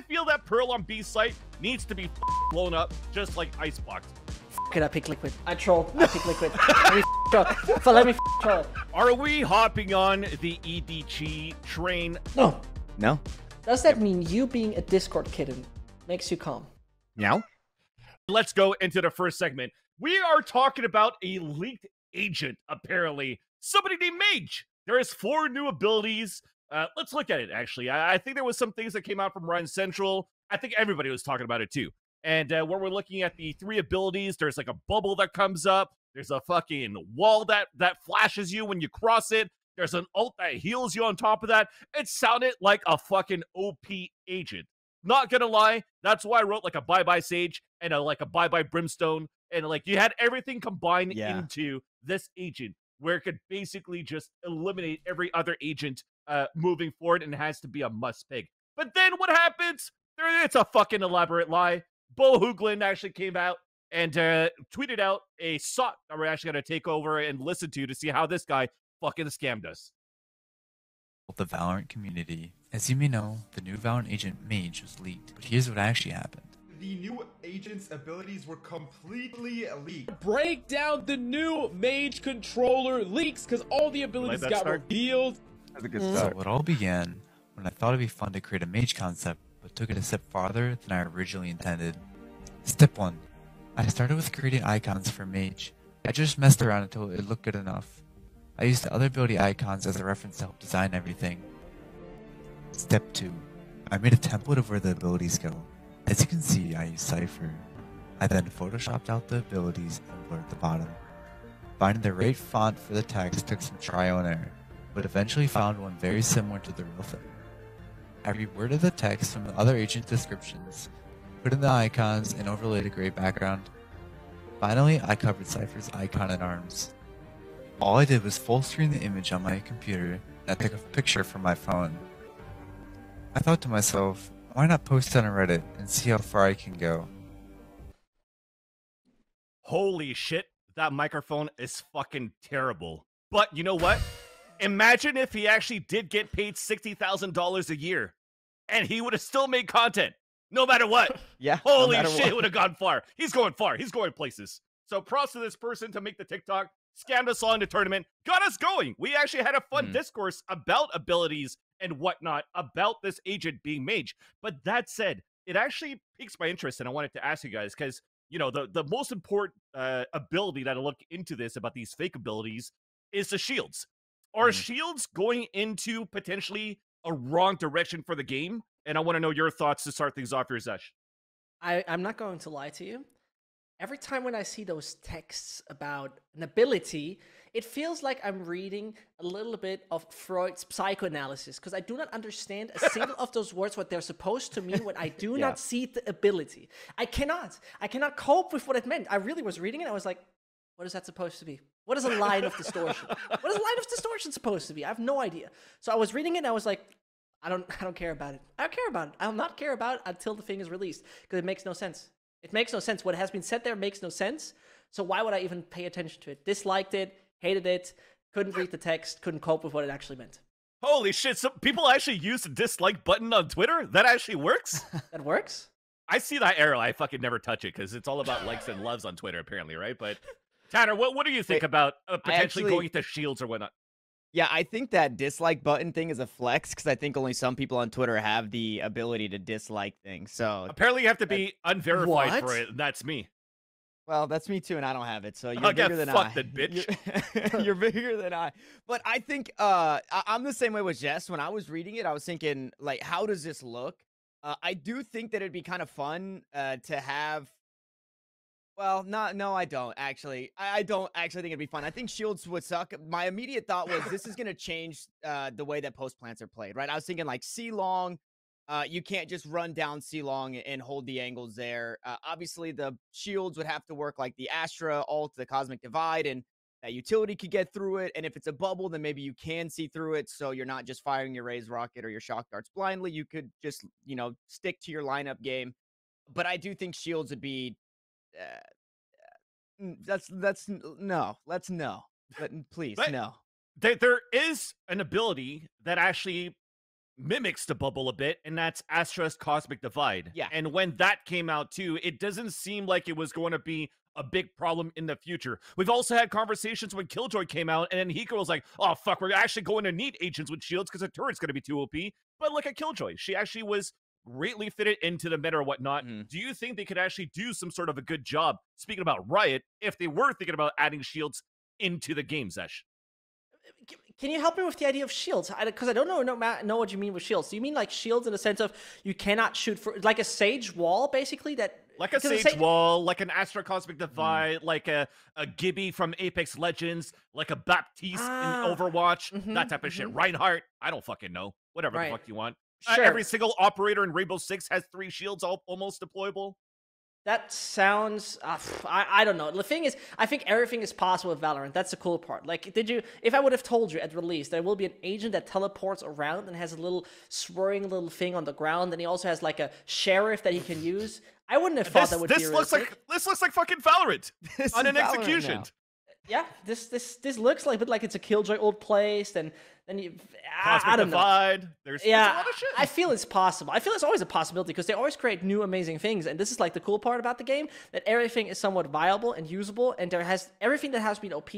I feel that Pearl on B site needs to be blown up just like Icebox. It, I pick Liquid. I troll. I pick Liquid. Let me troll. So let me troll it. Are we hopping on the EDG train? No. No? Does that mean you being a Discord kitten makes you calm? Meow? Let's go into the first segment. We are talking about a leaked agent, apparently. Somebody named Mage. There is 4 new abilities. Let's look at it, actually. I think there was some things that came out from Ryan Central. I think everybody was talking about it, too. And when we're looking at the 3 abilities, there's like a bubble that comes up. There's a fucking wall that flashes you when you cross it. There's an ult that heals you on top of that. It sounded like a fucking OP agent. Not gonna lie, that's why I wrote like a bye-bye Sage and like a bye-bye Brimstone. And like you had everything combined into this agent where it could basically just eliminate every other agent moving forward, and it has to be a must pick. But then what happens? It's a fucking elaborate lie. Bo Hooglin actually came out and tweeted out a SOT that we're actually going to take over and listen to see how this guy fucking scammed us. The Valorant community. As you may know, the new Valorant agent Mage was leaked, but here's what actually happened. The new agent's abilities were completely leaked. Break down the new Mage controller leaks because all the abilities got revealed. That's a good start. So it all began when I thought it'd be fun to create a Mage concept, but took it a step farther than I originally intended. Step 1. I started with creating icons for Mage. I just messed around until it looked good enough. I used the other ability icons as a reference to help design everything. Step 2. I made a template of where the abilities go. As you can see, I used Cypher. I then photoshopped out the abilities and blurred the bottom. Finding the right font for the text took some trial and error, but eventually found one very similar to the real thing. I reworded the text from the other agent descriptions, put in the icons, and overlaid a gray background. Finally, I covered Cypher's icon and arms. All I did was full screen the image on my computer, and I took a picture from my phone. I thought to myself, why not post it on Reddit and see how far I can go? Holy shit, that microphone is fucking terrible. But you know what? Imagine if he actually did get paid $60,000 a year, and he would have still made content, no matter what. Yeah. Holy shit, it would have gone far. He's going far. He's going places. So props to this person to make the TikTok, scammed us all into tournament, got us going. We actually had a fun discourse about abilities and whatnot, about this agent being Mage. But that said, it actually piques my interest, and I wanted to ask you guys, because, you know, the most important ability that I look into this about these fake abilities is the shields. Are shields going into potentially a wrong direction for the game? And I want to know your thoughts to start things off here, Zescht. I'm not going to lie to you. Every time when I see those texts about an ability, it feels like I'm reading a little bit of Freud's psychoanalysis, because I do not understand a single of those words, what they're supposed to mean when I do not see the ability. I cannot cope with what it meant. I really was reading it. I was like, what is that supposed to be? What is a line of distortion? What is a line of distortion supposed to be? I have no idea. So I was reading it and I was like, I don't care about it. I don't care about it. I'll not care about it until the thing is released, because it makes no sense. It makes no sense. What has been said there makes no sense. So why would I even pay attention to it? Disliked it, hated it, couldn't read the text, couldn't cope with what it actually meant. Holy shit, so people actually use the dislike button on Twitter? That actually works? That works? I see that arrow. I fucking never touch it, because it's all about likes and loves on Twitter, apparently, right? But Tanner, what do you think about potentially going to shields or whatnot? Yeah, I think that dislike button thing is a flex, because I think only some people on Twitter have the ability to dislike things. So apparently you have to be unverified for it, and that's me. Well, that's me too, and I don't have it, so you're I'll bigger than I. fucked it, bitch. You're bigger than I. But I think I'm the same way with Jess. When I was reading it, I was thinking, like, how does this look? I do think that it'd be kind of fun to have. Well, no, I don't actually. I don't actually think it'd be fun. I think shields would suck. My immediate thought was this is gonna change the way that post plants are played, right? I was thinking like C long. You can't just run down C long and hold the angles there. Obviously, the shields would have to work like the Astra ult, the Cosmic Divide, and that utility could get through it. And if it's a bubble, then maybe you can see through it, so you're not just firing your Raze Rocket or your Shock Darts blindly. You could just, you know, stick to your lineup game. But I do think shields would be... Let's no. Please, but no. There is an ability that actually mimics the bubble a bit, and that's Astra's Cosmic Divide. Yeah. And when that came out too, it doesn't seem like it was going to be a big problem in the future. We've also had conversations when Killjoy came out, and then Hiko was like, oh, fuck, we're actually going to need agents with shields because the turret's going to be too OP. But look at Killjoy. She actually was greatly fitted into the meta or whatnot. Do you think they could actually do some sort of a good job, speaking about Riot, if they were thinking about adding shields into the game, Zescht? Can you help me with the idea of shields? Because I don't know what you mean with shields. Do you mean like shields in the sense of you cannot shoot for like a Sage wall, basically? Like a Sage wall, like an Astra Cosmic Divide, like a Gibby from Apex Legends, like a Baptiste in Overwatch, that type of shit. Reinhardt, I don't fucking know. Whatever the fuck you want. Sure. Every single operator in Rainbow Six has 3 shields, all almost deployable. That sounds, I don't know. The thing is, I think everything is possible with Valorant. That's the cool part. Like, if I would have told you at release there will be an agent that teleports around and has a little swirling little thing on the ground, and he also has like a sheriff that he can use, I wouldn't have thought that would be realistic. This looks like fucking Valorant on an execution. Now. Yeah, this looks like, but like it's a Killjoy old place, and then you, I don't know. There's a lot of shit. I feel it's possible. I feel it's always a possibility because they always create new amazing things, and this is like the cool part about the game, that everything is somewhat viable and usable, and everything that has been OP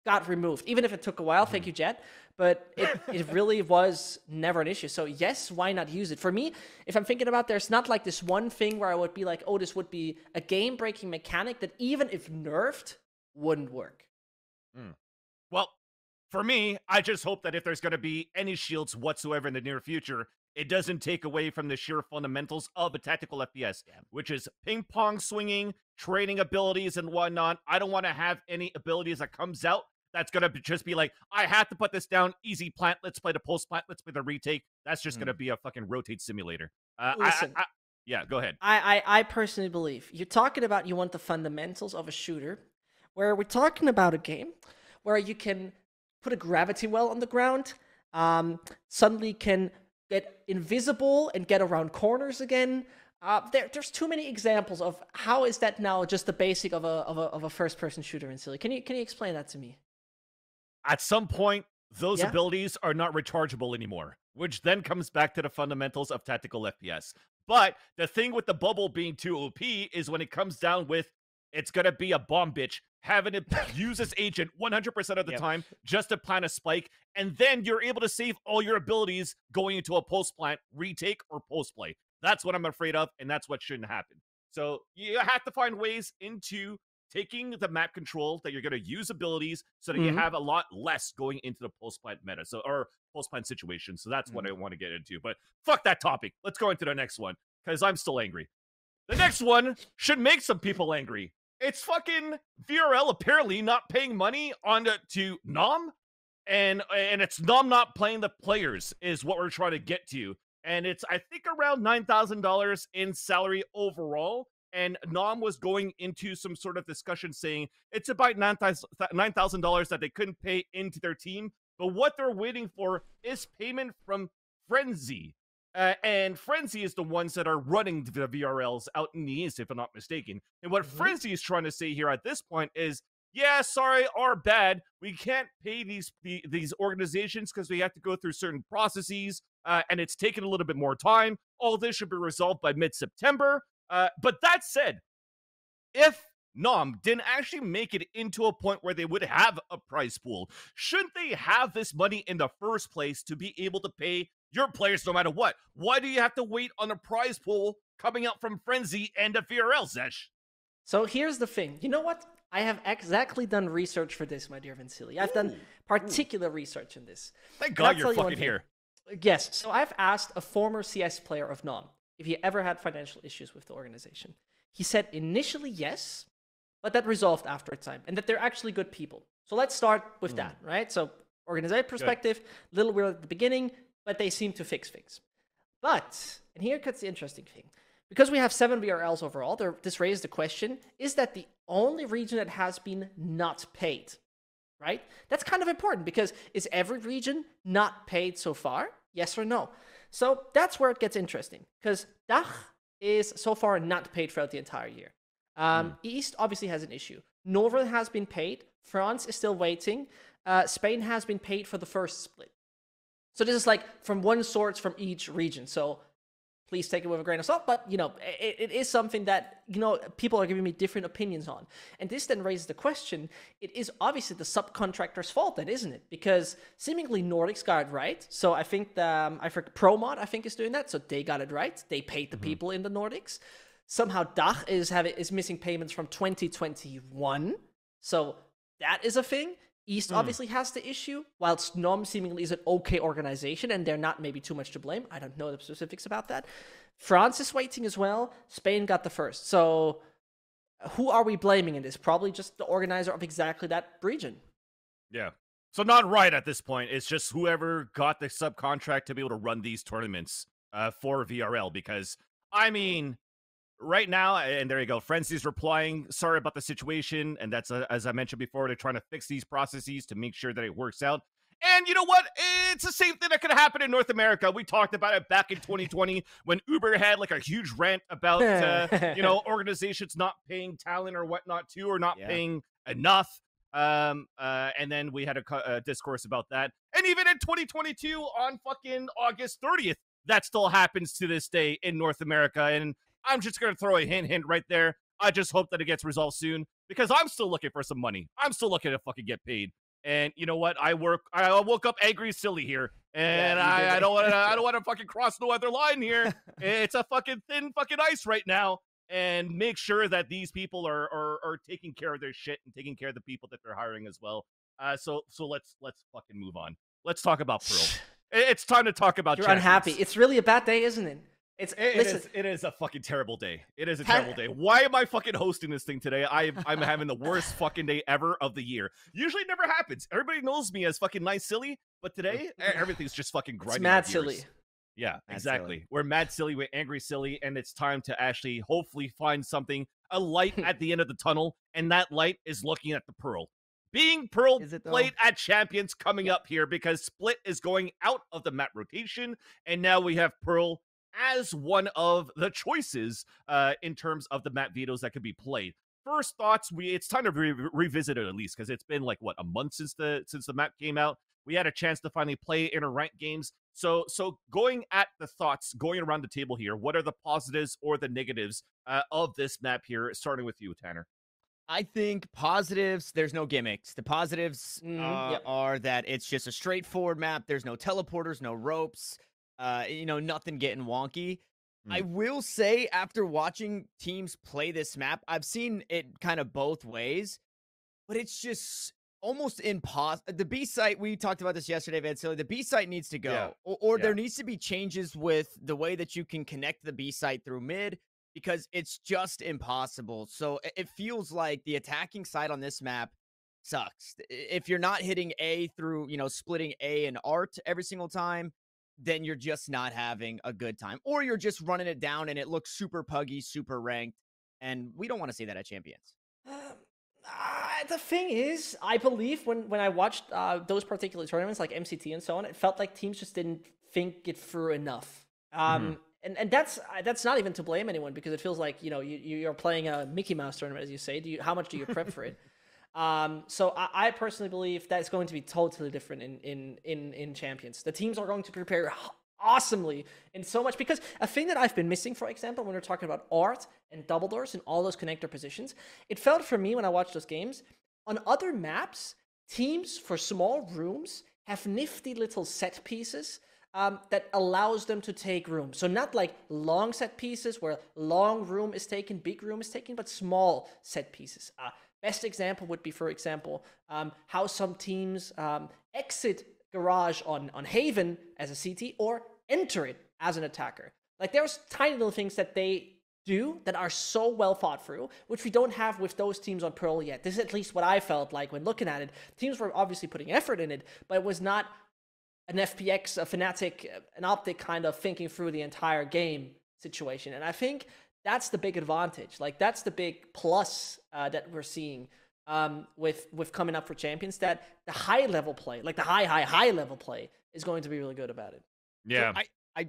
got removed, even if it took a while. Thank you, Jet. But it really was never an issue. So yes, why not use it? For me, if I'm thinking about, there's not like this one thing where I would be like, oh, this would be a game-breaking mechanic that even if nerfed, wouldn't work. Well, for me, I just hope that if there's going to be any shields whatsoever in the near future, it doesn't take away from the sheer fundamentals of a tactical FPS, which is ping pong swinging, trading abilities and whatnot. I don't want to have any abilities that comes out that's going to just be like, I have to put this down, easy plant, let's play the post plant, let's play the retake. That's just going to be a fucking rotate simulator. Listen, yeah, go ahead. I personally believe you're talking about you want the fundamentals of a shooter, where we're talking about a game where you can put a gravity well on the ground, suddenly can get invisible and get around corners again. There's too many examples of how is that now just the basic of a first-person shooter in Silly. Can you explain that to me? At some point, those abilities are not rechargeable anymore, which then comes back to the fundamentals of tactical FPS. But the thing with the bubble being too OP is when it comes down with, it's going to be a bomb bitch having to use this agent 100% of the time just to plant a spike, and then you're able to save all your abilities going into a post plant, retake, or post play. That's what I'm afraid of, and that's what shouldn't happen. So you have to find ways into taking the map control that you're going to use abilities so that you have a lot less going into the post plant meta, or post plant situation. So that's what I want to get into. But fuck that topic. Let's go into the next one because I'm still angry. The next one should make some people angry. It's fucking VRL apparently not paying money to Nom, and it's Nom not playing the players is what we're trying to get to. And it's, I think, around $9,000 in salary overall. And Nom was going into some sort of discussion saying it's about $9,000 that they couldn't pay into their team. But what they're waiting for is payment from Frenzy. And Frenzy is the ones that are running the VRLs out in the East, if I'm not mistaken. And what Frenzy is trying to say here at this point is, yeah, sorry, our bad. We can't pay these organizations because we have to go through certain processes, and it's taken a little bit more time. All this should be resolved by mid-September. But that said, if Nom didn't actually make it into a point where they would have a prize pool, shouldn't they have this money in the first place to be able to pay your players no matter what? Why do you have to wait on a prize pool coming out from Frenzy and a VRL, Zescht? So here's the thing. You know what? I have exactly done research for this, my dear Vansilli. I've done particular research in this. Thank God you're fucking here. Yes. So I've asked a former CS player of Nom if he ever had financial issues with the organization. He said initially yes, but that resolved after a time, and that they're actually good people. So let's start with that, right? So organizational perspective, a little weird at the beginning, but they seem to fix things. But, and here comes the interesting thing. Because we have 7 VRLs overall, this raised the question, is that the only region that has been not paid, right? That's kind of important because is every region not paid so far? Yes or no? So that's where it gets interesting because DACH is so far not paid throughout the entire year. East obviously has an issue. Northern has been paid. France is still waiting. Spain has been paid for the first split. So this is like from one source from each region. So please take it with a grain of salt, but it is something that people are giving me different opinions on, and this then raises the question: it is obviously the subcontractor's fault, then, isn't it? Because seemingly Nordics got it right. So I think ProMod I think is doing that, so they got it right. They paid the people in the Nordics. Somehow Dach is missing payments from 2021, so that is a thing. East obviously has the issue, whilst NOM seemingly is an okay organization, and they're not maybe too much to blame. I don't know the specifics about that. France is waiting as well. Spain got the first. So who are we blaming in this? Probably just the organizer of exactly that region. Yeah. So not right at this point. It's just whoever got the subcontract to be able to run these tournaments for VRL. Because, I mean, right now, and there you go, Frenzy's replying, sorry about the situation, and that's, as I mentioned before, they're trying to fix these processes to make sure that it works out. And you know what? It's the same thing that could happen in North America. We talked about it back in 2020 when Uber had like a huge rant about, organizations not paying talent or whatnot to, or not paying enough. And then we had a discourse about that. And even in 2022 on fucking August 30th, that still happens to this day in North America. And I'm just going to throw a hint right there. I just hope that it gets resolved soon, because I'm still looking for some money. I'm still looking to fucking get paid. And you know what? I woke up angry silly here, and I don't want to fucking cross no other line here. It's a fucking thin fucking ice right now, and make sure that these people are taking care of their shit and taking care of the people that they're hiring as well. So let's fucking move on. Let's talk about Pearl. It's time to talk about. You're champions. Unhappy. It's really a bad day, isn't it? It is a fucking terrible day. It is a terrible day. Why am I fucking hosting this thing today? I'm having the worst fucking day ever of the year. Usually it never happens. Everybody knows me as fucking nice silly, but today everything's just fucking grinding. It's mad silly. Yeah, Mad exactly. silly. We're mad silly, we're angry silly, and it's time to actually hopefully find something, a light at the end of the tunnel, and that light is looking at the Pearl. Being Pearl played at Champions coming up here, because Split is going out of the map rotation, and now we have Pearl as one of the choices in terms of the map vetoes that could be played. First thoughts, it's time to revisit it at least, because it's been like what, a month since the map came out. We had a chance to finally play inter-ranked games. So going at the thoughts, going around the table here, what are the positives or the negatives of this map here, starting with you, Tanner? I think positives, there's no gimmicks. The positives are that it's just a straightforward map. There's no teleporters, no ropes. Nothing getting wonky. I will say, after watching teams play this map, I've seen it kind of both ways, but it's just almost impossible. The B site, we talked about this yesterday, Vansilli. The B site needs to go, or there needs to be changes with the way that you can connect the B site through mid, because it's just impossible. So it feels like the attacking side on this map sucks. If you're not hitting A through, splitting A and Art every single time, then you're just not having a good time. Or you're just running it down and it looks super puggy, super ranked. And we don't want to see that at Champions. The thing is, I believe when I watched those particular tournaments like MCT and so on, it felt like teams just didn't think it through enough. And that's not even to blame anyone, because it feels like, you're playing a Mickey Mouse tournament, as you say. How much do you prep for it? So I personally believe that it's going to be totally different in Champions. The teams are going to prepare awesomely in so much, because a thing that I've been missing, for example, when we're talking about Art and double doors and all those connector positions, it felt for me when I watched those games, on other maps, teams for small rooms have nifty little set pieces that allows them to take room. So not like long set pieces where long room is taken, big room is taken, but small set pieces. Best example would be, for example, how some teams exit Garage on Haven as a CT or enter it as an attacker. Like, there's tiny little things that they do that are so well thought through, which we don't have with those teams on Pearl yet. This is at least what I felt like when looking at it. Teams were obviously putting effort in it, but it was not an FPX, a Fnatic, an Optic kind of thinking through the entire game situation. And I think that's the big advantage. Like, that's the big plus that we're seeing with coming up for Champions, that the high level play, like the high level play, is going to be really good about it. Yeah. So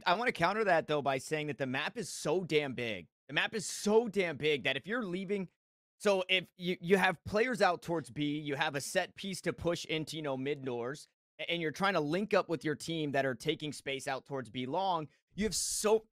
I want to counter that, though, by saying that the map is so damn big. The map is so damn big that if you're leaving, so if you have players out towards B, you have a set piece to push into, mid doors, and you're trying to link up with your team that are taking space out towards B long, you have so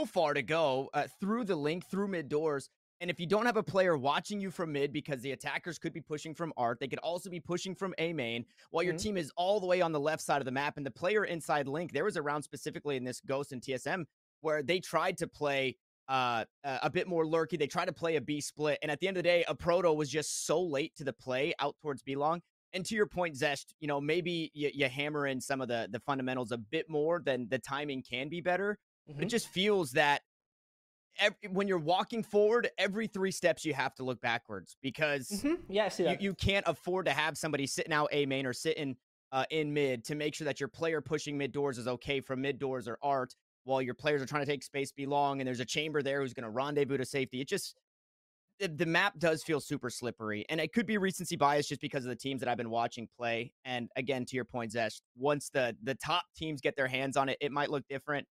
far to go through the link, through mid doors. And if you don't have a player watching you from mid, because the attackers could be pushing from art, they could also be pushing from A main, while your team is all the way on the left side of the map. And the player inside link, there was a round specifically in this Ghost and TSM where they tried to play a bit more lurky. They tried to play a B split. And at the end of the day, a Proto was just so late to the play out towards B long. And to your point, Zescht, you know, maybe you hammer in some of the fundamentals a bit more, than the timing can be better. It just feels that when you're walking forward, every 3 steps you have to look backwards, because yeah, I see that. You can't afford to have somebody sitting out A main or sitting in mid to make sure that your player pushing mid doors is okay from mid doors or art, while your players are trying to take space B long, and there's a chamber there who's going to rendezvous to safety. It just, the map does feel super slippery, and it could be recency bias just because of the teams that I've been watching play. And again, to your point, Zescht, once the top teams get their hands on it, it might look different.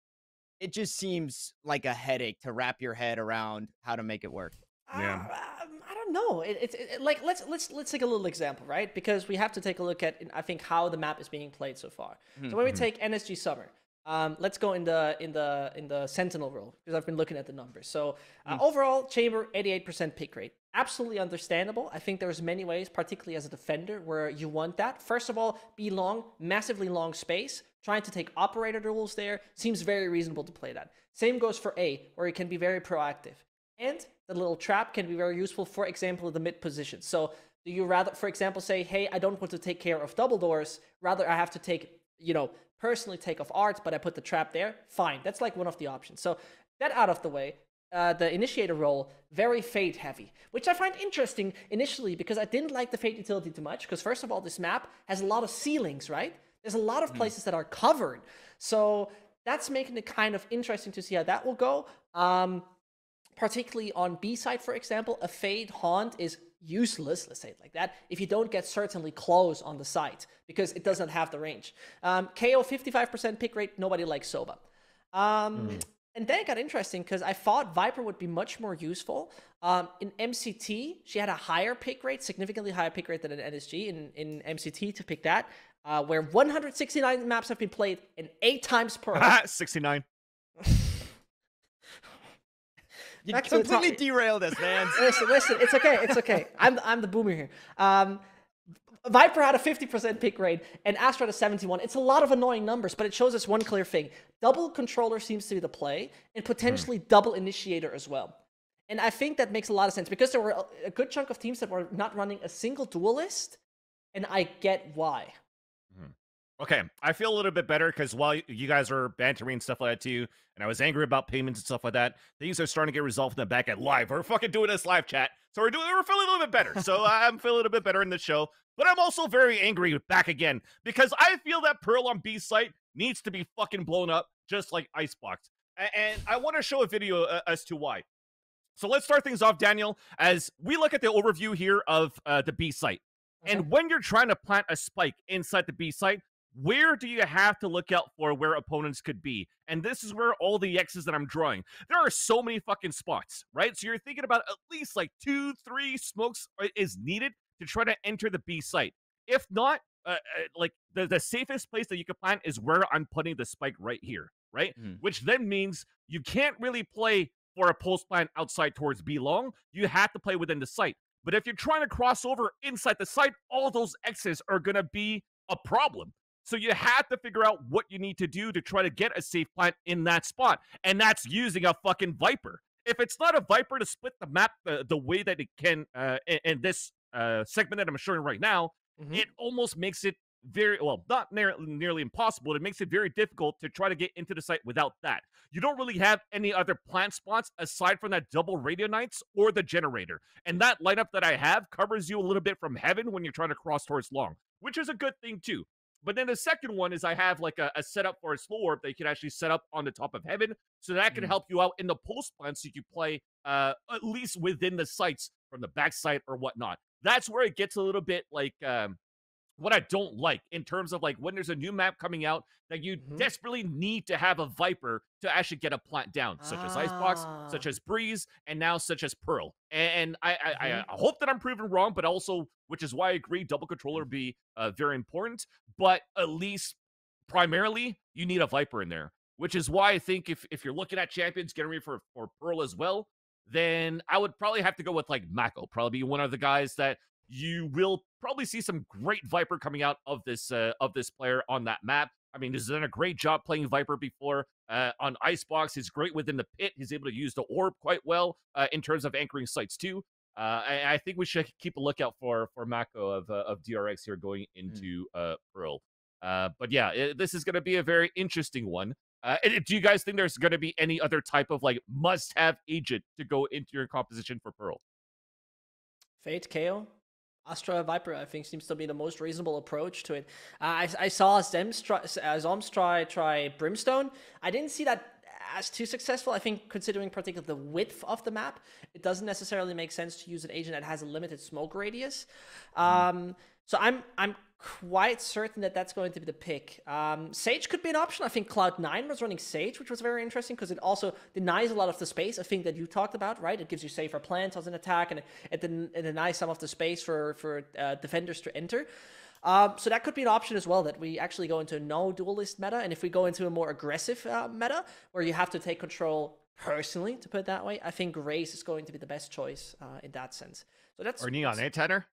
It just seems like a headache to wrap your head around how to make it work. Yeah. I don't know. It's like, let's take a little example, right? Because we have to take a look at, I think, how the map is being played so far. So when we take NSG Summer, let's go in the Sentinel role, because I've been looking at the numbers. So overall, Chamber 88% pick rate. Absolutely understandable. I think there's many ways, particularly as a defender, where you want that. First of all, be long, massively long space. Trying to take operator rules there seems very reasonable to play that. Same goes for A, where you can be very proactive. And the little trap can be very useful, for example, in the mid position. So do you rather, for example, say, hey, I don't want to take care of double doors, rather I have to take, you know, personally take off art, but I put the trap there? Fine, that's like one of the options. So that out of the way, the initiator role, very Fade heavy, which I find interesting initially, because I didn't like the Fade utility too much, because first of all, this map has a lot of ceilings, right? There's a lot of places that are covered. So that's making it kind of interesting to see how that will go. Particularly on B side, for example, a Fade Haunt is useless, let's say it like that, if you don't get certainly close on the site, because it doesn't have the range. KO 55% pick rate, nobody likes Soba. And then it got interesting, because I thought Viper would be much more useful. In MCT, she had a higher pick rate, significantly higher pick rate than in NSG in MCT to pick that, where 169 maps have been played and 8 times per. 69. You completely derailed us, man. Listen, it's okay. I'm the boomer here. Viper had a 50% pick rate, and Astra had a 71. It's a lot of annoying numbers, but it shows us one clear thing. Double controller seems to be the play, and potentially double initiator as well. And I think that makes a lot of sense, because there were a good chunk of teams that were not running a single duelist, and I get why. Okay, I feel a little bit better, because while you guys are bantering and stuff like that too, and I was angry about payments and stuff like that, things are starting to get resolved in the back end live. We're fucking doing this live chat, so we're feeling a little bit better. So I'm feeling a little bit better in the show, but I'm also very angry back again, because I feel that Pearl on B site needs to be fucking blown up, just like Icebox. And I want to show a video as to why. So let's start things off, Daniel, as we look at the overview here of the B site. Okay. And when you're trying to plant a spike inside the B site, where do you have to look out for where opponents could be? And this is where all the X's that I'm drawing. There are so many fucking spots, right? So you're thinking about at least like 2-3 smokes is needed to try to enter the B site. If not, like the safest place that you can plant is where I'm putting the spike right here, right? Which then means you can't really play for a post plant outside towards B long. You have to play within the site. But if you're trying to cross over inside the site, all those X's are going to be a problem. So you have to figure out what you need to do to try to get a safe plant in that spot. And that's using a fucking Viper. If it's not a Viper to split the map the way that it can in this segment that I'm showing right now, it almost makes it very, well, not nearly impossible. It makes it very difficult to try to get into the site without that. You don't really have any other plant spots aside from that double Radio Knights or the generator. And that lineup that I have covers you a little bit from heaven when you're trying to cross towards long, which is a good thing too. But then the second one is I have like a setup for a slow orb that you can actually set up on the top of heaven. So that can help you out in the post plant so you can play at least within the sites from the backside or whatnot. That's where it gets a little bit like what I don't like in terms of like when there's a new map coming out that you desperately need to have a Viper to actually get a plant down, such as Icebox, such as Breeze, and now such as Pearl. And I hope that I'm proven wrong, but also, which is why I agree, double controller be very important. But at least primarily, you need a Viper in there, which is why I think if you're looking at champions getting ready for Pearl as well, then I would probably have to go with like Mako. Probably be one of the guys that you will probably see some great Viper coming out of this player on that map. I mean, he's done a great job playing Viper before on Icebox. He's great within the pit. He's able to use the orb quite well in terms of anchoring sites too. I think we should keep a lookout for Mako of DRX here going into Pearl. But yeah, this is going to be a very interesting one. Do you guys think there's going to be any other type of like must-have agent to go into your composition for Pearl? Fate, KO, Astra, Viper, I think seems to be the most reasonable approach to it. I saw Zoms try Brimstone. I didn't see that as too successful. I think considering particularly the width of the map, it doesn't necessarily make sense to use an agent that has a limited smoke radius. So I'm quite certain that that's going to be the pick. Sage could be an option. I think Cloud9 was running Sage, which was very interesting because it also denies a lot of the space, a thing that you talked about, right? It gives you safer plants as an attack, and it denies some of the space for defenders to enter. So that could be an option as well, that we actually go into a no duelist meta, and if we go into a more aggressive meta, where you have to take control personally, to put it that way, I think Raze is going to be the best choice in that sense. So that's... Or Neon, Tanner?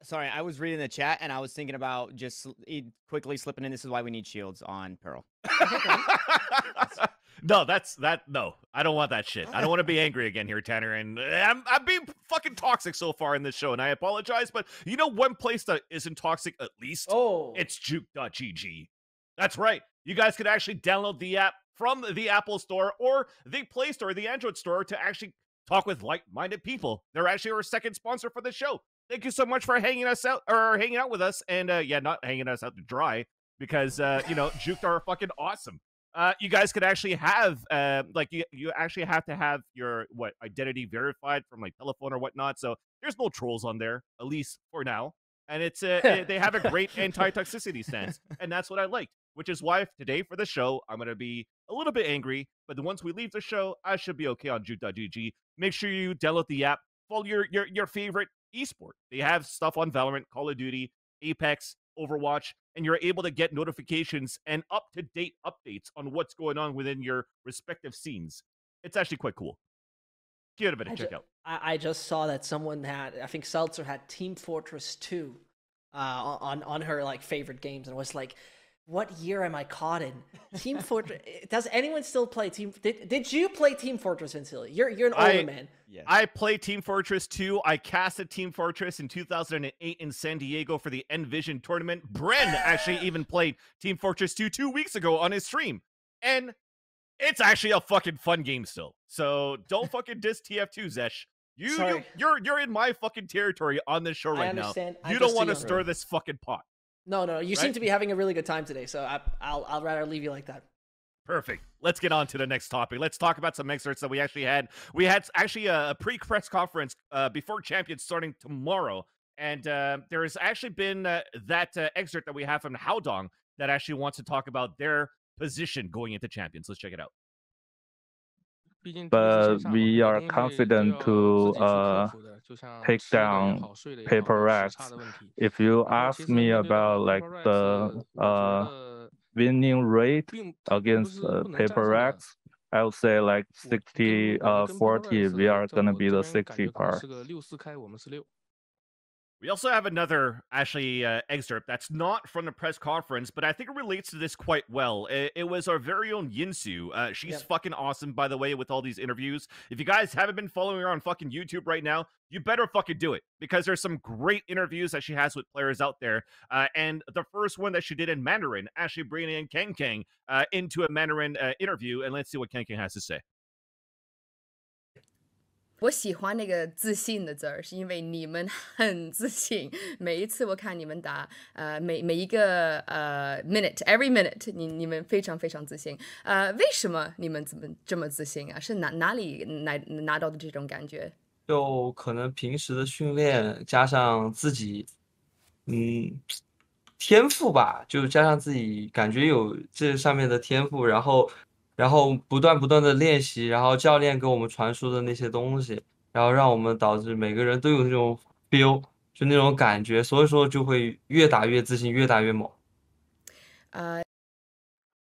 Sorry, I was reading the chat and I was thinking about just quickly slipping in. This is why we need shields on Pearl. No, no, I don't want that shit. I don't want to be angry again here, Tanner. And I'm being fucking toxic so far in this show, and I apologize. But you know, one place that isn't toxic, at least, it's juke.gg. That's right. You guys could actually download the app from the Apple Store or the Play Store, the Android Store, to actually talk with like-minded people. They're actually our second sponsor for the show. Thank you so much for hanging out with us, and yeah, not hanging us out to dry, because you know, Juked are fucking awesome. You guys could actually have like you actually have to have your identity verified from like telephone or whatnot. So there's no trolls on there, at least for now. And it's they have a great anti-toxicity stance, and that's what I liked. Which is why today for the show, I'm gonna be a little bit angry, but then once we leave the show, I should be okay on Juke.gg. Make sure you download the app, follow your favorite esport. They have stuff on Valorant, Call of Duty, Apex, Overwatch, and you're able to get notifications and up-to-date updates on what's going on within your respective scenes. It's actually quite cool. Give it a bit of check out. I just saw that someone had, I think Seltzer had Team Fortress 2 on her like favorite games, and I was like, what year am I caught in? Team Fortress. Does anyone still play Team? Did you play Team Fortress, Vansilli? You're an older man. Yes. I played Team Fortress 2. I casted Team Fortress in 2008 in San Diego for the Envision tournament. Bren actually even played Team Fortress 2 weeks ago on his stream, and it's actually a fucking fun game still. So don't fucking diss TF2, Zescht. You're in my fucking territory on this show right now. You don't want to stir this fucking pot. No. You seem to be having a really good time today, so I'll rather leave you like that. Perfect. Let's get on to the next topic. Let's talk about some excerpts that we actually had. We had actually a pre-press conference before Champions starting tomorrow, and there has actually been that excerpt that we have from Haodong that actually wants to talk about their position going into Champions. Let's check it out. But we are confident to take down paper racks. If you ask me about like the winning rate against paper racks, I would say like 60-40. We are gonna be the 60 part. We also have another, actually, excerpt that's not from the press conference, but I think it relates to this quite well. It was our very own Yinsu. She's fucking awesome, by the way, with all these interviews. If you guys haven't been following her on fucking YouTube right now, you better fucking do it, because there's some great interviews that she has with players out there. And the first one that she did in Mandarin, actually bringing in Kang Kang into a Mandarin interview, and let's see what Kang Kang has to say. 我喜欢那个自信的字儿，是因为你们很自信。每一次我看你们打，每一个minute every minute， 你们非常非常自信。为什么你们这么自信啊？是哪里拿到的这种感觉？就可能平时的训练加上自己天赋吧，就加上自己感觉有这上面的天赋，然后不断的练习，然后教练给我们传输的那些东西，然后让我们导致每个人都有那种 feel，就那种感觉，所以说就会越打越自信，越打越猛。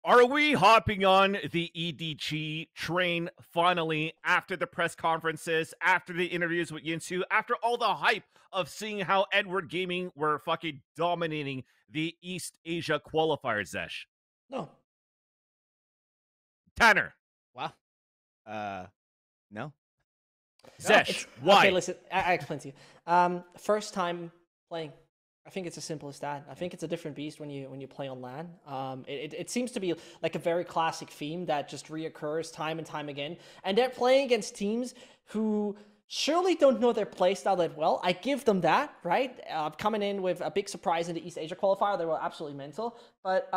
Are we hopping on the EDG train finally after the press conferences, after the interviews with Yinsu, after all the hype of seeing how Edward Gaming were fucking dominating the East Asia qualifiers, Zesh? No. Tanner. Wow. No. Zesh, why? Okay, listen, I explain to you. First time playing. I think it's as simple as that. I think it's a different beast when you play on LAN. It seems to be like a very classic theme that just reoccurs time and time again. And they're playing against teams who surely don't know their playstyle that well. I give them that, right? Coming in with a big surprise in the East Asia qualifier, they were absolutely mental. But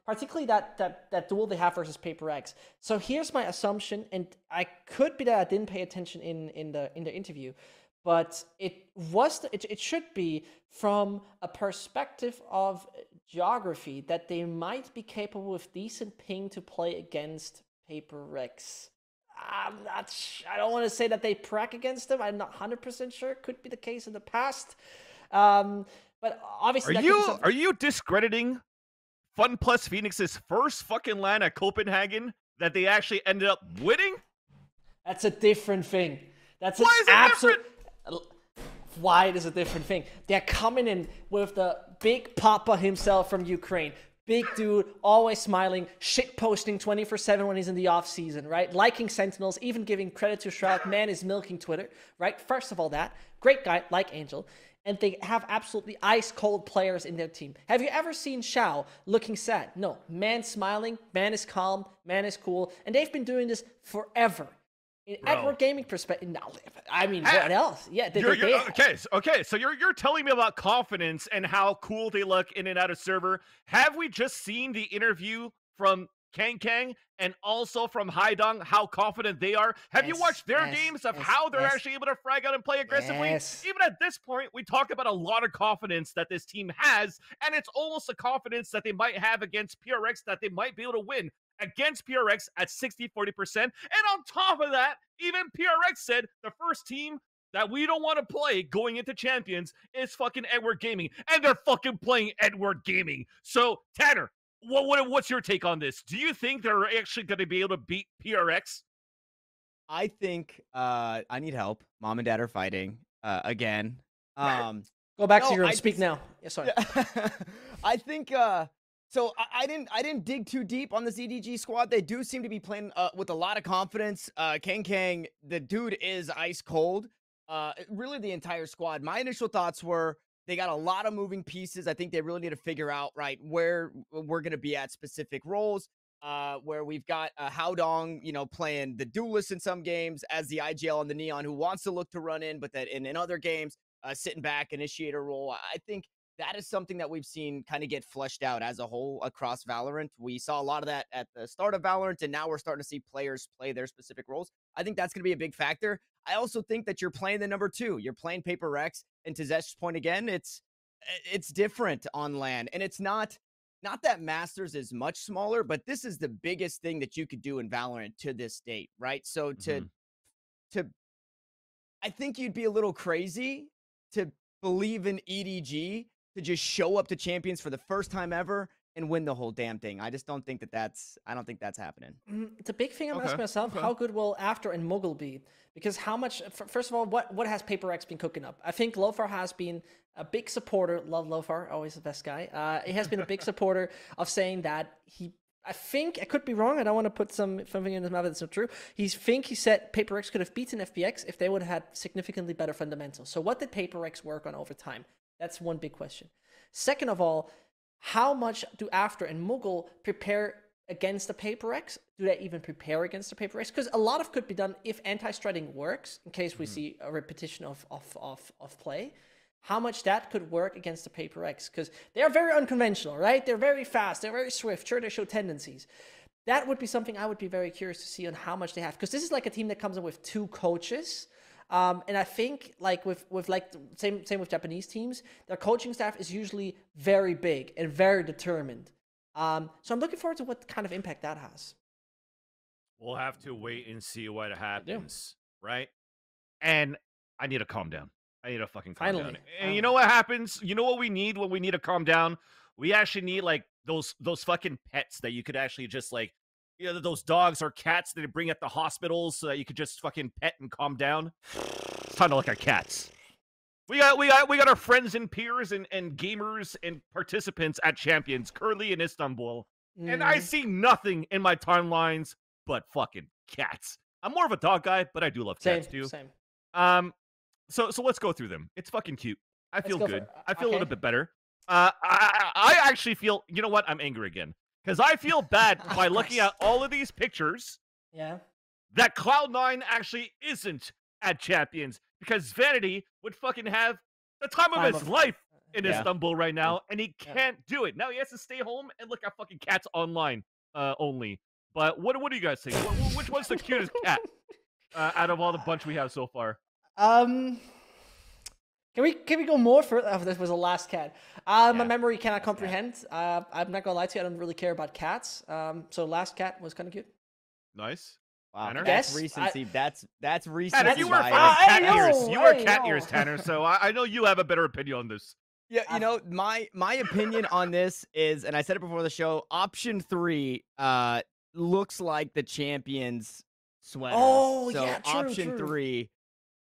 particularly that duel they have versus Paper X. So here's my assumption, and I could be that I didn't pay attention in the interview. But it should be from a perspective of geography that they might be capable with decent ping to play against Paper Rex. I don't want to say that they prac against them. I'm not 100% sure. It could be the case in the past. But obviously, are you discrediting Fun Plus Phoenix's first fucking LAN at Copenhagen that they actually ended up winning? That's a different thing. That's Why is it different? Why it is a different thing. They're coming in with the big papa himself from Ukraine. Big dude, always smiling, shit posting 24/7 when he's in the off season, right? Liking Sentinels, even giving credit to Shroud. Man is milking Twitter, right? First of all, that great guy like Angel, and they have absolutely ice cold players in their team. Have you ever seen Xiao looking sad? No, man smiling, man is calm, man is cool, and they've been doing this forever. In Edward Gaming perspective, no, I mean, what else? Yeah, okay. So you're telling me about confidence and how cool they look in and out of server. Have we just seen the interview from Kang and also from Haidong, how confident they are? Have you watched their games of how they're actually able to frag out and play aggressively? Even at this point, we talk about a lot of confidence that this team has, and it's almost a confidence that they might have against PRX that they might be able to win against PRX at 60-40%. And on top of that, even PRX said the first team that we don't want to play going into Champions is fucking Edward Gaming. And they're fucking playing Edward Gaming. So, Tanner, what's your take on this? Do you think they're actually going to be able to beat PRX? I think I need help. Mom and dad are fighting again. Go back to your room. Speak now. Yeah, sorry. I think... So I didn't dig too deep on this EDG squad. They do seem to be playing with a lot of confidence. Kang, the dude is ice cold. Really the entire squad. My initial thoughts were they got a lot of moving pieces. I think they really need to figure out where we're gonna be at specific roles. Where we've got Haodong, playing the duelist in some games as the IGL on the Neon who wants to look to run in, but that in other games sitting back, initiator role. I think that is something that we've seen kind of get fleshed out as a whole across Valorant. We saw a lot of that at the start of Valorant, and now we're starting to see players play their specific roles. I think that's going to be a big factor. I also think that you're playing the number 2. You're playing Paper Rex, and to Zescht's point again, it's different on LAN, and it's not that Masters is much smaller, but this is the biggest thing that you could do in Valorant to this date, right? So I think you'd be a little crazy to believe in EDG to just show up to Champions for the first time ever and win the whole damn thing. I just don't think that's happening. It's a big thing I'm asking myself. How good will After and Muggle be? Because how much, first of all, what has Paper X been cooking up? I think Lofar has been a big supporter. Love Lofar, always the best guy. He has been a big supporter of saying that I think, I could be wrong, I don't want to put something in his mouth that's not true. He said Paper X could have beaten FPX if they would have had significantly better fundamentals. So what did Paper X work on over time? That's one big question. Second of all, how much do After and Muggle prepare against the Paper X? Do they even prepare against the Paper X? Because a lot of could be done if anti-striding works, in case we see a repetition of play. How much that could work against the Paper X? Because they're very unconventional, right? They're very fast, they're very swift, sure, they show tendencies. That would be something I would be very curious to see on how much they have. Because this is like a team that comes in with 2 coaches. And I think like with like same with Japanese teams, their coaching staff is usually very big and very determined. So I'm looking forward to what kind of impact that has. We'll have to wait and see what happens, right? And I need to calm down. I need to fucking calm down. And you know what happens? You know what we need when we need to calm down? We actually need like those fucking pets that you could actually just like, you know, those dogs or cats that they bring at the hospitals so that you could just fucking pet and calm down. It's time to look at cats. We got our friends and peers and gamers and participants at Champions currently in Istanbul. And I see nothing in my timelines but fucking cats. I'm more of a dog guy, but I do love cats too. Same. So let's go through them. It's fucking cute. I feel good. I feel a little bit better. I actually feel, you know what? I'm angry again. Because I feel bad by looking at all of these pictures. Yeah. That Cloud9 actually isn't at Champions. Because Vanity would fucking have the time of his life in Istanbul right now. And he can't do it. Now he has to stay home and look at fucking cats online only. But what do you guys think? Which one's the cutest cat out of all the bunch we have so far? Can we go more for? Oh, this was the last cat. My memory cannot comprehend. I'm not gonna lie to you. I don't really care about cats. So last cat was kind of cute. Nice. Wow, Tanner? that's recency. That's recency. Tanner, you were cat ears. You were cat ears, Tanner. So I know you have a better opinion on this. Yeah, you know, my opinion on this is, and I said it before the show, option 3 looks like the Champions sweater. Oh, so yeah, true, option 3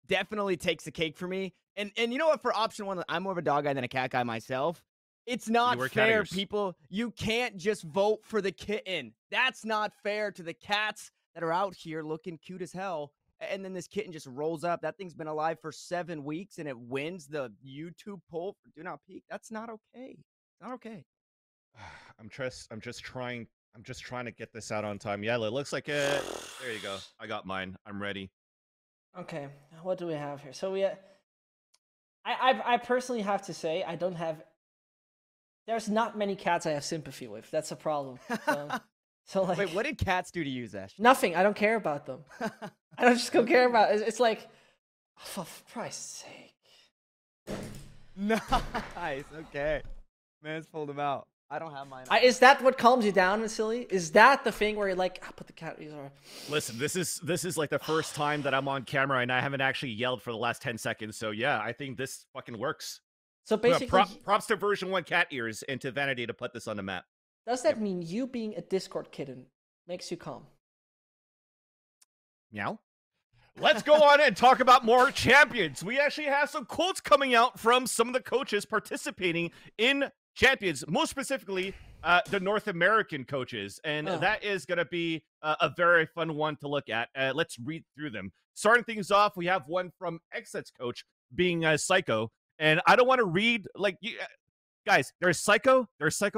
definitely takes the cake for me. And you know what? For option 1, I'm more of a dog guy than a cat guy myself. It's not fair, people. You can't just vote for the kitten. That's not fair to the cats that are out here looking cute as hell. And then this kitten just rolls up. That thing's been alive for 7 weeks, and it wins the YouTube poll for Do Not Peek. That's not okay. It's not okay. I'm just trying to get this out on time. Yeah, it looks like it. There you go. I got mine. I'm ready. Okay, what do we have here? So I personally have to say I don't have. There's not many cats I have sympathy with. That's a problem. So like, wait, what did cats do to you, Zescht? Nothing. I don't care about them. I don't just don't care about. It's like, for Christ's sake. Nice. Okay, man's pulled him out. I don't have mine. Is that what calms you down, Vansilli? Is that the thing where you're like, put the cat? Listen, this is like the first time that I'm on camera and I haven't actually yelled for the last 10 seconds. So yeah, I think this fucking works. So basically, props to version 1 cat ears and to Vanity to put this on the map. Does that mean you being a Discord kitten makes you calm? Meow. Let's go on and talk about more Champions. We actually have some quotes coming out from some of the coaches participating in Champions, most specifically the North American coaches, and that is going to be a very fun one to look at. Let's read through them. Starting things off, we have one from Xset's coach being Psycho, and I don't want to read like guys. There's Psycho,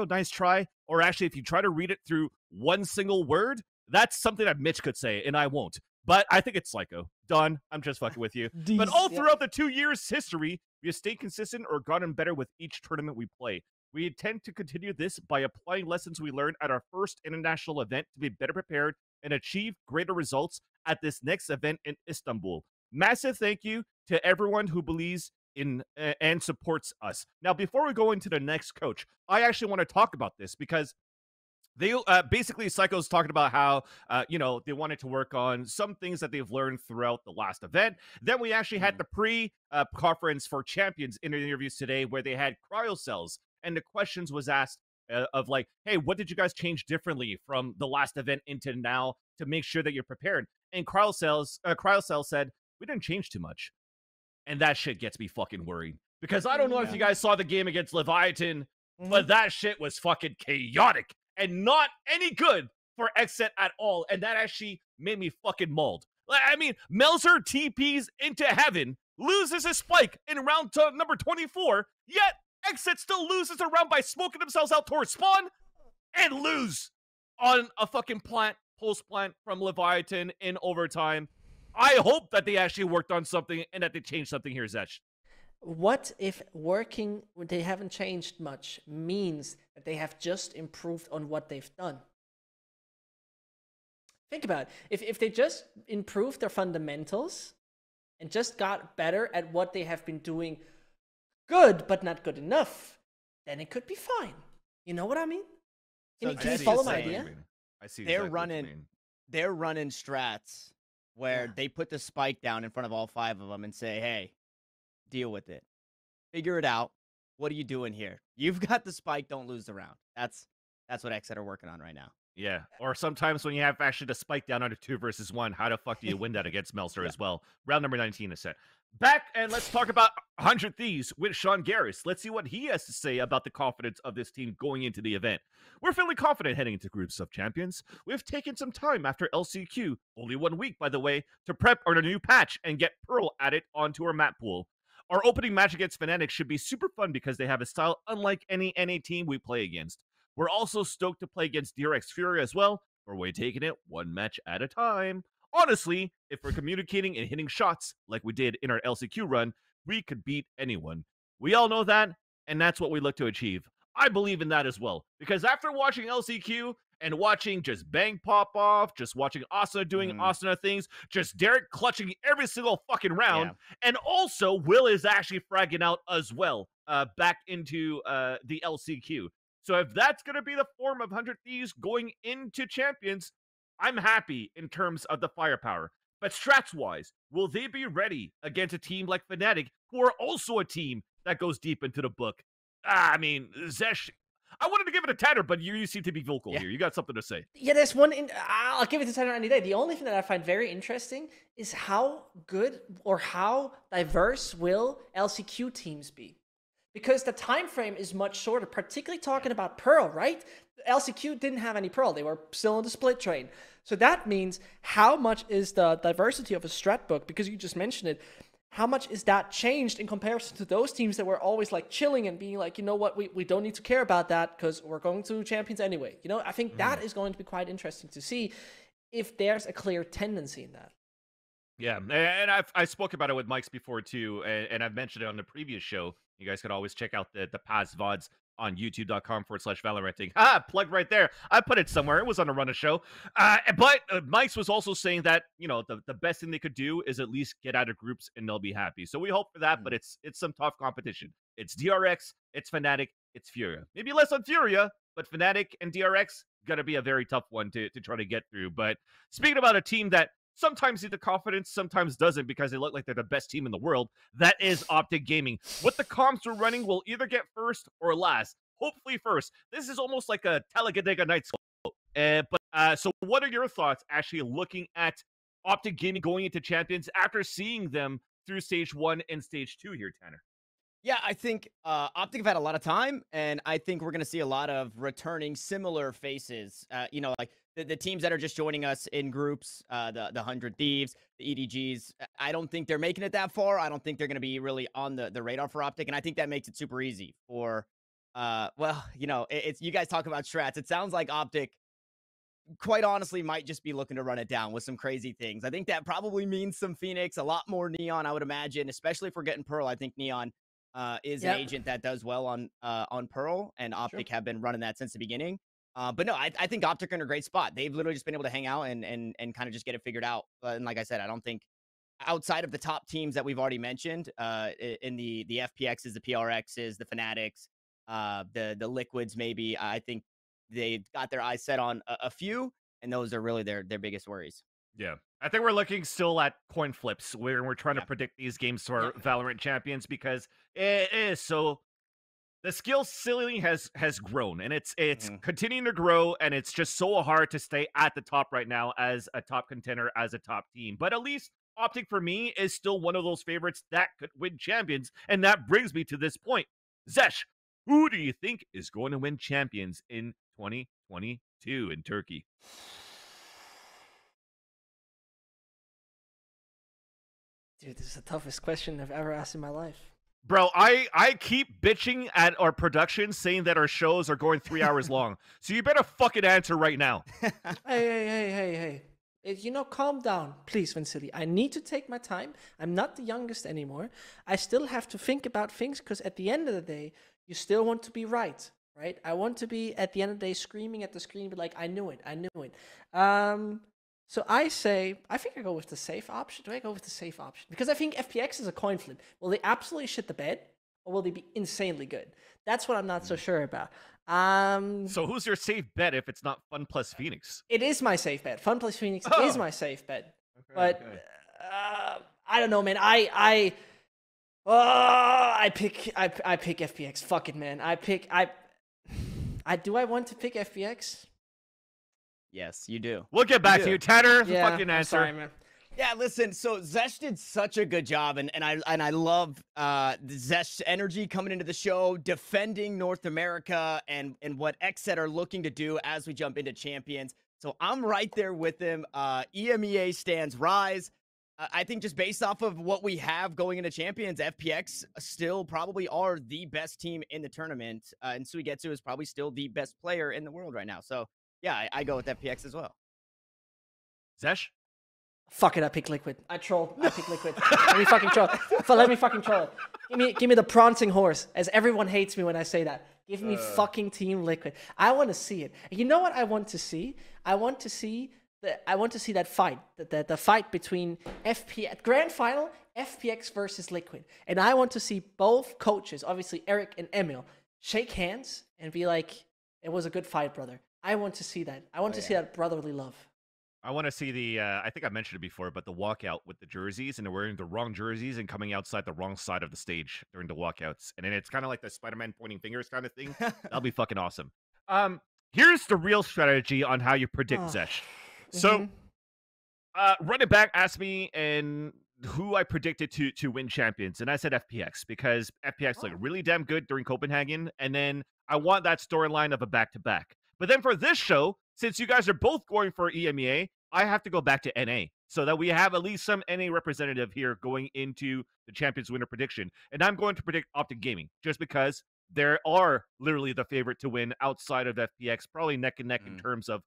nice try, or actually, if you try to read it through one single word, that's something that Mitch could say, and I won't. But I think it's Psycho. Done. I'm just fucking with you. But all throughout the 2 years history, we have stayed consistent or gotten better with each tournament we play. We intend to continue this by applying lessons we learned at our first international event to be better prepared and achieve greater results at this next event in Istanbul. Massive thank you to everyone who believes in and supports us. Now, before we go into the next coach, I actually want to talk about this because they basically Psycho's talking about how they wanted to work on some things that they've learned throughout the last event. Then we actually had the pre-conference for Champions interviews today where they had cryocells. And the questions was asked of like, hey, what did you guys change differently from the last event into now to make sure that you're prepared? And Cryocell said, we didn't change too much. And that shit gets me fucking worried. Because I don't know if you guys saw the game against Leviathan, but that shit was fucking chaotic and not any good for Xset at all. And that actually made me fucking mauled. I mean, Melzer TPs into heaven, loses his spike in round number 24, yet Xset still loses a round by smoking themselves out towards spawn and lose on a fucking post plant from Leviathan in overtime. I hope that they actually worked on something and that they changed something here, Zescht. What if working when they haven't changed much means that they have just improved on what they've done? Think about it. If they just improved their fundamentals, and just got better at what they have been doing good, but not good enough, then it could be fine. You know what I mean? Can you follow my idea? I see. They're running strats where they put the spike down in front of all 5 of them and say, "Hey, deal with it. Figure it out. What are you doing here? You've got the spike. Don't lose the round." That's what Xset are working on right now. Yeah, or sometimes when you have actually the spike down under 2 versus 1, how the fuck do you win that against Meltzer as well? Round number 19 is set. Back, and let's talk about 100 Thieves with Sean Garris. Let's see what he has to say about the confidence of this team going into the event. We're feeling confident heading into Groups of Champions. We've taken some time after LCQ, only 1 week, by the way, to prep our new patch and get Pearl added onto our map pool. Our opening match against Fnatic should be super fun because they have a style unlike any NA team we play against. We're also stoked to play against DRX Fury as well, but we're taking it 1 match at a time. Honestly, if we're communicating and hitting shots like we did in our LCQ run, we could beat anyone. We all know that, and that's what we look to achieve. I believe in that as well, because after watching LCQ and watching just Bang pop off, just watching Asuna doing Asuna things, just Derek clutching every single fucking round, and also Will is actually fragging out as well back into the LCQ. So if that's going to be the form of 100 Thieves going into Champions, I'm happy in terms of the firepower. But strats-wise, will they be ready against a team like Fnatic, who are also a team that goes deep into the book? I mean, Zescht, I wanted to give it a Tanner, but you seem to be vocal here. You got something to say. Yeah, there's one. I'll give it to Tanner any day. The only thing that I find very interesting is how good or how diverse will LCQ teams be. Because the time frame is much shorter, particularly talking about Pearl, right? LCQ didn't have any Pearl. They were still on the split train. So that means how much is the diversity of a strat book, because you just mentioned it, how much is that changed in comparison to those teams that were always like chilling and being like, you know what, we don't need to care about that because we're going to Champions anyway. You know, I think that is going to be quite interesting to see if there's a clear tendency in that. Yeah, and I spoke about it with Mike's before too, and I've mentioned it on the previous show. You guys could always check out the past VODs on youtube.com/Valoranting. Plug right there. I put it somewhere. It was on a run of show. But Mike's was also saying that, you know, the best thing they could do is at least get out of groups and they'll be happy. So we hope for that, but it's some tough competition. It's DRX, it's Fnatic, it's Furia. Maybe less on Furia, but Fnatic and DRX gonna be a very tough one to try to get through. But speaking about a team that sometimes needs the confidence, sometimes doesn't because they look like they're the best team in the world, that is Optic Gaming. What the comps we're running will either get first or last. Hopefully first. This is almost like a Talladega Nights. So what are your thoughts actually looking at Optic Gaming going into Champions after seeing them through Stage 1 and Stage 2 here, Tanner? Yeah, I think Optic have had a lot of time, and I think we're going to see a lot of returning similar faces. You know, like the teams that are just joining us in groups, the 100 Thieves, the EDGs. I don't think they're making it that far. I don't think they're going to be really on the radar for Optic, and I think that makes it super easy for, well, you know, it's you guys talk about strats. It sounds like Optic, quite honestly, might just be looking to run it down with some crazy things. I think that probably means some Phoenix, a lot more Neon, I would imagine, especially if we're getting Pearl. I think Neon is an agent that does well on Pearl, and Optic have been running that since the beginning. But no, I think Optic are in a great spot. They've literally just been able to hang out and kind of just get it figured out. And like I said, I don't think outside of the top teams that we've already mentioned, in the FPXs, the PRXs, the Fnatics, the Liquids, maybe, I think they got their eyes set on a few, and those are really their biggest worries. Yeah. I think we're looking still at coin flips where we're trying to predict these games to our Valorant champions because it is so the skill ceiling has grown and it's continuing to grow, and it's just so hard to stay at the top right now as a top contender, as a top team. But at least Optic for me is still one of those favorites that could win champions, and that brings me to this point. Zescht, who do you think is going to win champions in 2022 in Turkey? Dude, this is the toughest question I've ever asked in my life. Bro, I keep bitching at our production saying that our shows are going 3 hours long. So you better fucking answer right now. Hey. You know, calm down, please, Vansilli. I need to take my time. I'm not the youngest anymore. I still have to think about things because at the end of the day, you still want to be right? I want to be, at the end of the day, screaming at the screen, but like, I knew it. So I think I go with the safe option. Do I go with the safe option? Because I think FPX is a coin flip. Will they absolutely shit the bed, or will they be insanely good? That's what I'm not so sure about. So who's your safe bet if it's not Fun plus Phoenix? It is my safe bet. Fun plus Phoenix is my safe bet. Okay, but I don't know, man. I pick FPX. Fuck it, man. Do I want to pick FPX? Yes, you do. We'll get back to you, Tanner. Yeah, fucking answer. Sorry, man. Yeah, listen. So Zescht did such a good job, and I love Zescht's energy coming into the show, defending North America, and what XSET are looking to do as we jump into champions. So I'm right there with him. EMEA stands rise. I think just based off of what we have going into champions, FPX still probably are the best team in the tournament, and Suigetsu is probably still the best player in the world right now. So yeah, I go with FPX as well. Zescht? Fuck it, I pick Liquid. I pick Liquid. Let me fucking troll. Let me fucking troll it. Give me the prancing horse, as everyone hates me when I say that. Give me fucking Team Liquid. I want to see it. You know what I want to see? I want to see that fight, the fight between FPX Grand Final, FPX versus Liquid, and I want to see both coaches, obviously Eric and Emil, shake hands and be like, "It was a good fight, brother." I want to see that. I want to see that brotherly love. I want to see the, I think I mentioned it before, but the walkout with the jerseys, and they're wearing the wrong jerseys and coming outside the wrong side of the stage during the walkouts. And then it's kind of like the Spider-Man pointing fingers kind of thing. That'll be fucking awesome. Here's the real strategy on how you predict Zescht. So, running back asked me and who I predicted to win champions, and I said FPX because FPX looked really damn good during Copenhagen, and then I want that storyline of a back-to-back. But then for this show, since you guys are both going for EMEA, I have to go back to NA so that we have at least some NA representative here going into the Champions winner prediction. And I'm going to predict Optic Gaming just because they are literally the favorite to win outside of FPX, probably neck and neck in terms of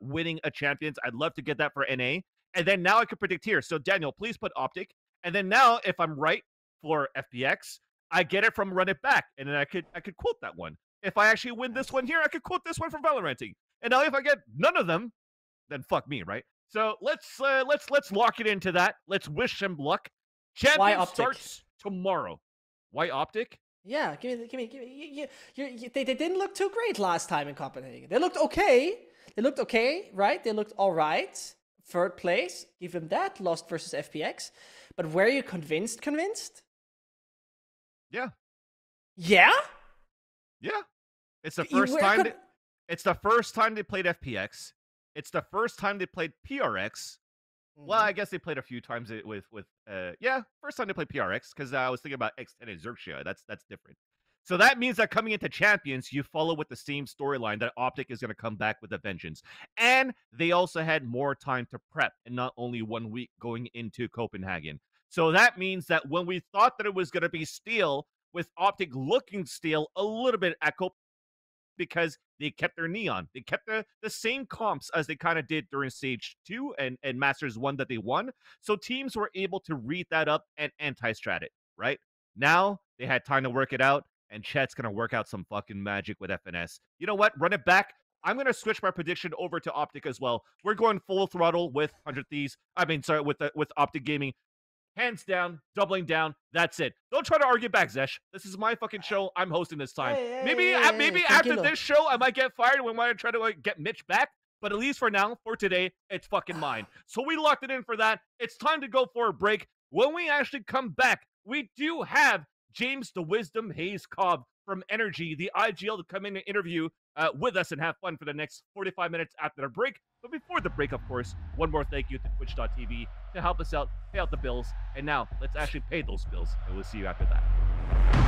winning a Champions. I'd love to get that for NA. And then now I could predict here. So Daniel, please put Optic. And then now if I'm right for FPX, I get it from Run It Back. And then I could quote that one. If I actually win this one here, I could quote this one from Valoranting. And now if I get none of them, then fuck me, right? So let's lock it into that. Let's wish him luck. Champion starts tomorrow. Why Optic? Yeah, give me. They didn't look too great last time in Copenhagen. They looked okay. Right? They looked all right. Third place, give them that. Lost versus FPX. But were you convinced? Yeah. Yeah? Yeah. It's the first time. It's the first time they played FPX. It's the first time they played PRX. Well, I guess they played a few times with first time they played PRX because I was thinking about X10 and Xerxia. That's different. So that means that coming into Champions, you follow with the same storyline that Optic is going to come back with a vengeance. And they also had more time to prep and not only 1 week going into Copenhagen. So that means that when we thought that it was going to be steel, with Optic looking steel a little bit at Copenhagen, because they kept their neon. They kept the same comps as they kind of did during Stage 2 and Masters 1 that they won. So teams were able to read that up and anti-strat it, right? Now, they had time to work it out, and Chet's going to work out some fucking magic with FNS. You know what? Run it back. I'm going to switch my prediction over to Optic as well. We're going full throttle with 100 Thieves. With Optic Gaming. Hands down, doubling down. That's it. Don't try to argue back, Zescht. This is my fucking show. I'm hosting this time. Maybe after this show, I might get fired when I try to get Mitch back. But at least for now, for today, it's fucking mine. So we locked it in for that. It's time to go for a break. When we actually come back, we do have James the Wisdom Hayes Cobb from Energy, the IGL, to come in and interview with us and have fun for the next 45 minutes after the break. But before the break, of course, one more thank you to Twitch.tv to help us out, pay out the bills. And now, let's actually pay those bills, and we'll see you after that.